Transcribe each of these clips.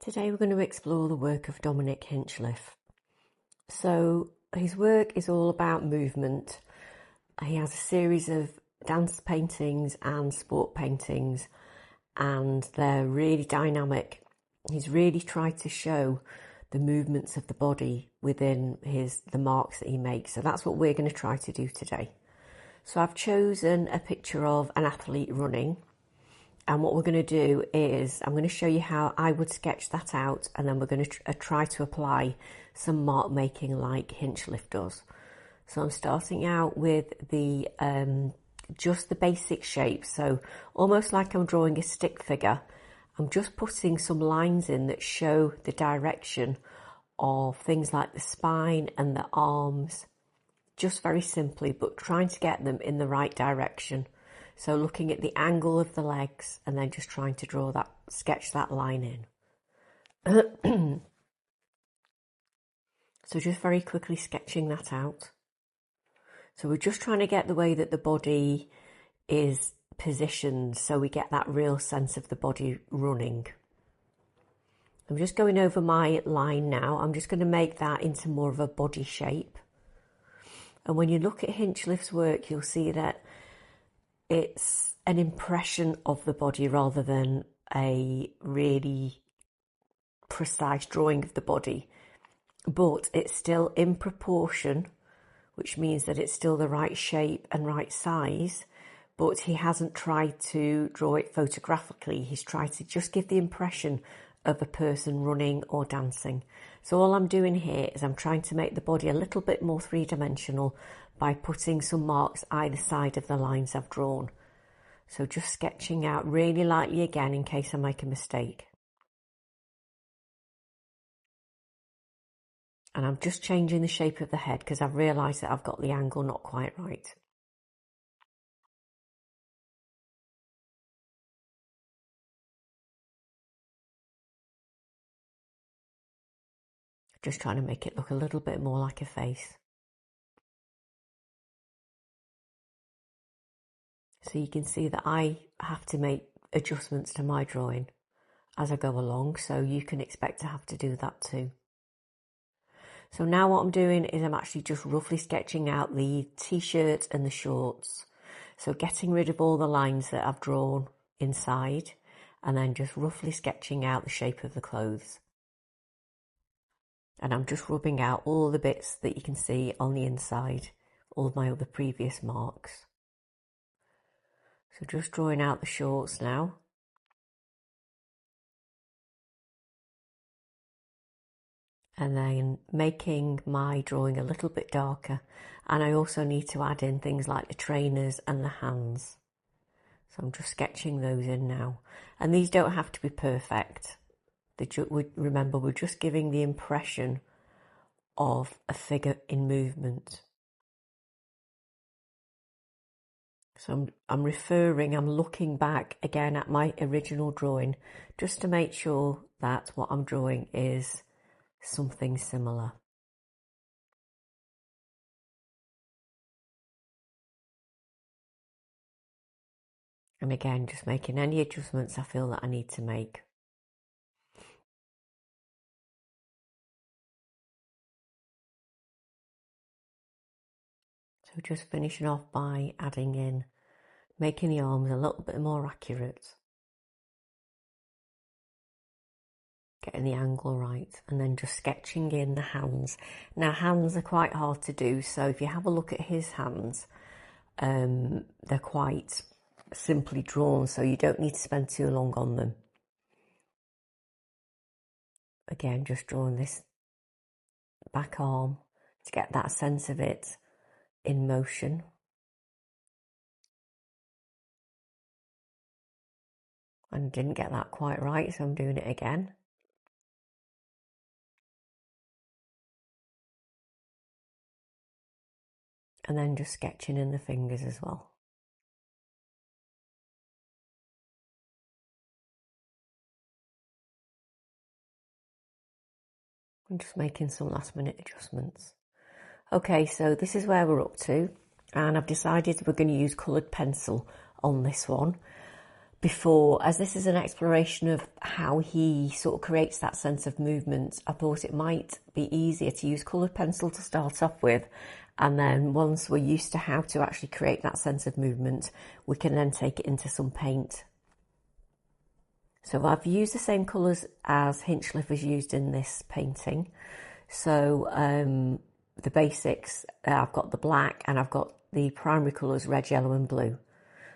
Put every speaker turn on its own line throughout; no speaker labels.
Today we're going to explore the work of Dominic Hinchliffe. So his work is all about movement. He has a series of dance paintings and sport paintings, and they're really dynamic. He's really tried to show the movements of the body within the marks that he makes. So that's what we're going to try to do today. So I've chosen a picture of an athlete running. And what we're going to do is I'm going to show you how I would sketch that out, and then we're going to try to apply some mark making like Hinchliffe does. So I'm starting out with the just the basic shape. So almost like I'm drawing a stick figure. I'm just putting some lines in that show the direction of things like the spine and the arms, just very simply, but trying to get them in the right direction. So looking at the angle of the legs and then just trying to sketch that line in. So just very quickly sketching that out. So we're just trying to get the way that the body is positioned so we get that real sense of the body running. I'm just going over my line now. I'm just going to make that into more of a body shape. And when you look at Hinchliffe work, you'll see that it's an impression of the body rather than a really precise drawing of the body. But it's still in proportion, which means that it's still the right shape and right size. But he hasn't tried to draw it photographically. He's tried to just give the impression of a person running or dancing. So all I'm doing here is I'm trying to make the body a little bit more three-dimensional by putting some marks either side of the lines I've drawn. So just sketching out really lightly again in case I make a mistake. And I'm just changing the shape of the head because I've realised that I've got the angle not quite right. Just trying to make it look a little bit more like a face. So you can see that I have to make adjustments to my drawing as I go along, so you can expect to have to do that too. So now what I'm doing is I'm actually just roughly sketching out the t-shirt and the shorts. So getting rid of all the lines that I've drawn inside and then just roughly sketching out the shape of the clothes. And I'm just rubbing out all the bits that you can see on the inside, all of my other previous marks. So just drawing out the shorts now. And then making my drawing a little bit darker. And I also need to add in things like the trainers and the hands. So I'm just sketching those in now. And these don't have to be perfect. Remember, we're just giving the impression of a figure in movement. So I'm looking back again at my original drawing just to make sure that what I'm drawing is something similar. And again, just making any adjustments I feel that I need to make. So just finishing off by adding in, making the arms a little bit more accurate. Getting the angle right, and then just sketching in the hands. Now hands are quite hard to do, so if you have a look at his hands, they're quite simply drawn, so you don't need to spend too long on them. Again, just drawing this back arm to get that sense of it in motion. And didn't get that quite right, so I'm doing it again. And then just sketching in the fingers as well. I'm just making some last minute adjustments. Okay, so this is where we're up to, and I've decided we're going to use coloured pencil on this one. before, as this is an exploration of how he sort of creates that sense of movement, I thought it might be easier to use coloured pencil to start off with, and then once we're used to how to actually create that sense of movement, we can then take it into some paint. So I've used the same colours as Hinchliffe has used in this painting. So the basics, I've got the black and I've got the primary colours red, yellow and blue.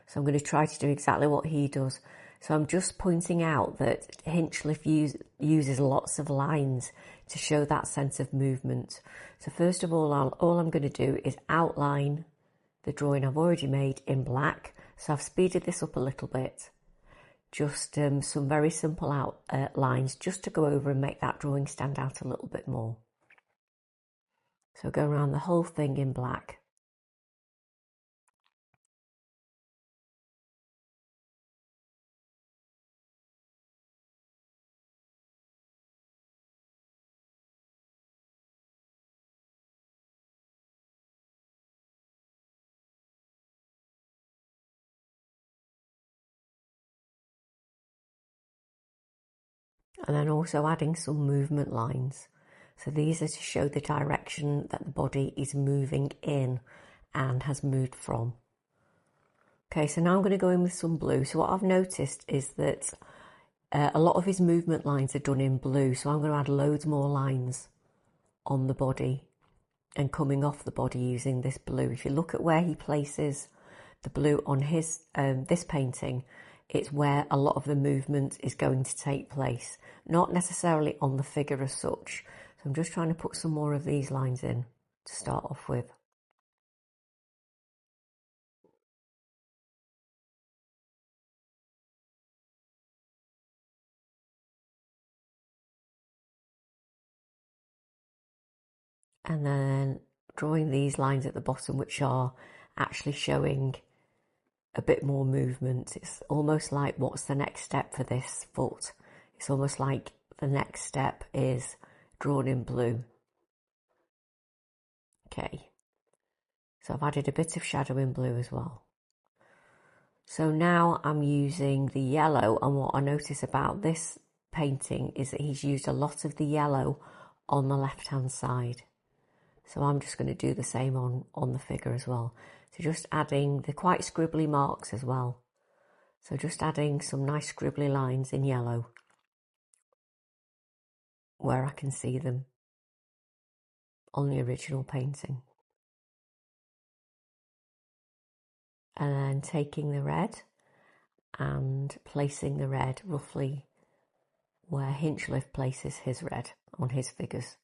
So I'm going to try to do exactly what he does. So I'm just pointing out that Hinchliffe uses lots of lines to show that sense of movement. So first of all I'm going to do is outline the drawing I've already made in black. So I've speeded this up a little bit. Just some very simple outlines just to go over and make that drawing stand out a little bit more. So go around the whole thing in black. And then also adding some movement lines. So these are to show the direction that the body is moving in and has moved from. Okay, so now I'm going to go in with some blue. So what I've noticed is that a lot of his movement lines are done in blue. So I'm going to add loads more lines on the body and coming off the body using this blue. If you look at where he places the blue on his this painting, it's where a lot of the movement is going to take place, not necessarily on the figure as such. So I'm just trying to put some more of these lines in to start off with. And then drawing these lines at the bottom, which are actually showing a bit more movement. It's almost like, what's the next step for this foot? It's almost like the next step is drawn in blue. Okay, so I've added a bit of shadow in blue as well. So now I'm using the yellow, and what I notice about this painting is that he's used a lot of the yellow on the left hand side. So I'm just going to do the same on the figure as well. So just adding the quite scribbly marks as well. So just adding some nice scribbly lines in yellow where I can see them on the original painting. And then taking the red and placing the red roughly where Hinchliffe places his red on his figures.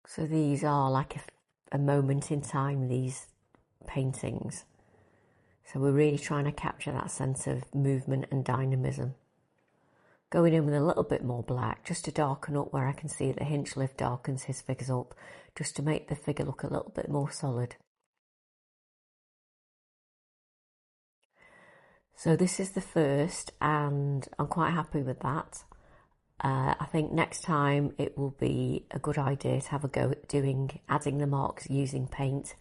So these are like a moment in time, these paintings. So we're really trying to capture that sense of movement and dynamism. Going in with a little bit more black, just to darken up where I can see that Hinchliffe darkens his figures up, just to make the figure look a little bit more solid. So this is the first, and I'm quite happy with that. I think next time it will be a good idea to have a go at adding the marks using paint.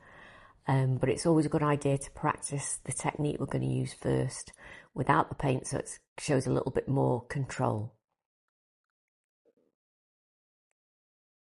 But it's always a good idea to practice the technique we're going to use first without the paint, so it shows a little bit more control.